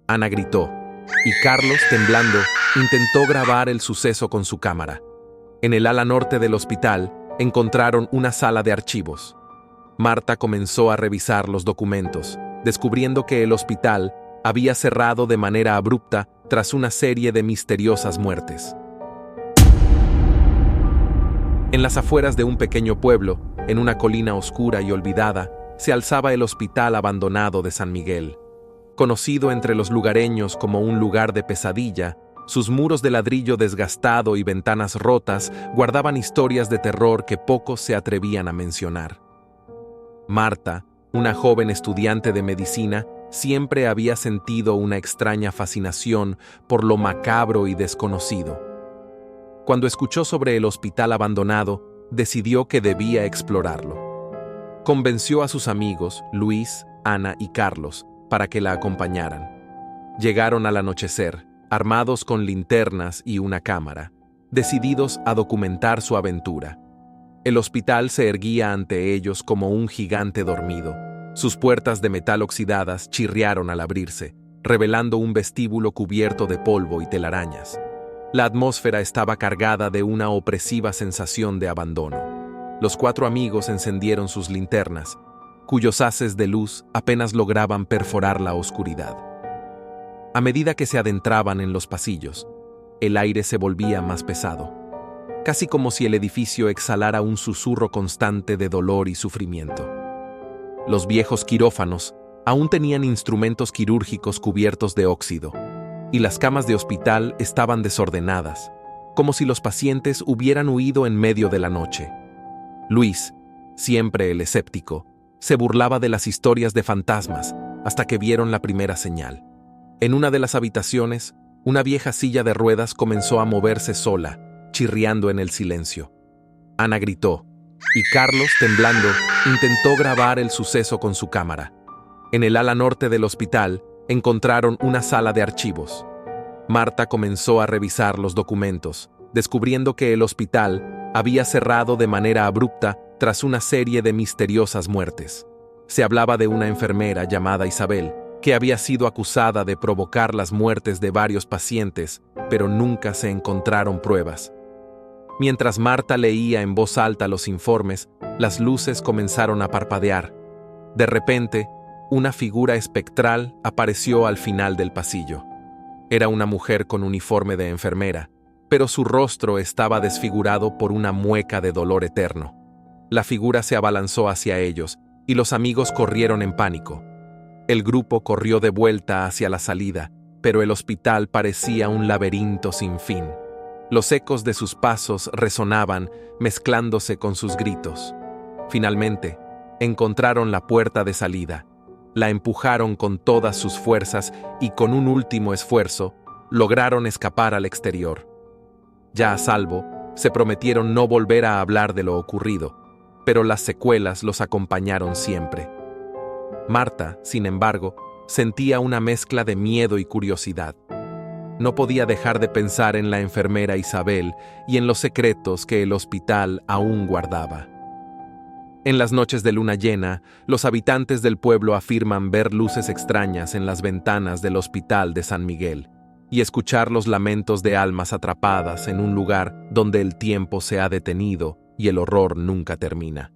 Ana gritó, y Carlos, temblando, intentó grabar el suceso con su cámara. En el ala norte del hospital encontraron una sala de archivos. Marta comenzó a revisar los documentos, descubriendo que el hospital había cerrado de manera abrupta tras una serie de misteriosas muertes. En las afueras de un pequeño pueblo, en una colina oscura y olvidada, se alzaba el Hospital Abandonado de San Miguel. Conocido entre los lugareños como un lugar de pesadilla, sus muros de ladrillo desgastado y ventanas rotas guardaban historias de terror que pocos se atrevían a mencionar. Marta, una joven estudiante de medicina, siempre había sentido una extraña fascinación por lo macabro y desconocido. Cuando escuchó sobre el hospital abandonado, decidió que debía explorarlo. Convenció a sus amigos, Luis, Ana y Carlos, para que la acompañaran. Llegaron al anochecer, armados con linternas y una cámara, decididos a documentar su aventura. El hospital se erguía ante ellos como un gigante dormido. Sus puertas de metal oxidadas chirriaron al abrirse, revelando un vestíbulo cubierto de polvo y telarañas. La atmósfera estaba cargada de una opresiva sensación de abandono. Los 4 amigos encendieron sus linternas, cuyos haces de luz apenas lograban perforar la oscuridad. A medida que se adentraban en los pasillos, el aire se volvía más pesado, casi como si el edificio exhalara un susurro constante de dolor y sufrimiento. Los viejos quirófanos aún tenían instrumentos quirúrgicos cubiertos de óxido, y las camas de hospital estaban desordenadas, como si los pacientes hubieran huido en medio de la noche. Luis, siempre el escéptico, se burlaba de las historias de fantasmas hasta que vieron la primera señal. En una de las habitaciones, una vieja silla de ruedas comenzó a moverse sola, chirriando en el silencio. Ana gritó, y Carlos, temblando, intentó grabar el suceso con su cámara. En el ala norte del hospital encontraron una sala de archivos. Marta comenzó a revisar los documentos, descubriendo que el hospital había cerrado de manera abrupta tras una serie de misteriosas muertes. Se hablaba de una enfermera llamada Isabel, que había sido acusada de provocar las muertes de varios pacientes, pero nunca se encontraron pruebas. Mientras Marta leía en voz alta los informes, las luces comenzaron a parpadear. De repente, una figura espectral apareció al final del pasillo. Era una mujer con uniforme de enfermera, pero su rostro estaba desfigurado por una mueca de dolor eterno. La figura se abalanzó hacia ellos, y los amigos corrieron en pánico. El grupo corrió de vuelta hacia la salida, pero el hospital parecía un laberinto sin fin. Los ecos de sus pasos resonaban, mezclándose con sus gritos. Finalmente, encontraron la puerta de salida. La empujaron con todas sus fuerzas y con un último esfuerzo, lograron escapar al exterior. Ya a salvo, se prometieron no volver a hablar de lo ocurrido, pero las secuelas los acompañaron siempre. Marta, sin embargo, sentía una mezcla de miedo y curiosidad. No podía dejar de pensar en la enfermera Isabel y en los secretos que el hospital aún guardaba. En las noches de luna llena, los habitantes del pueblo afirman ver luces extrañas en las ventanas del hospital de San Miguel y escuchar los lamentos de almas atrapadas en un lugar donde el tiempo se ha detenido y el horror nunca termina.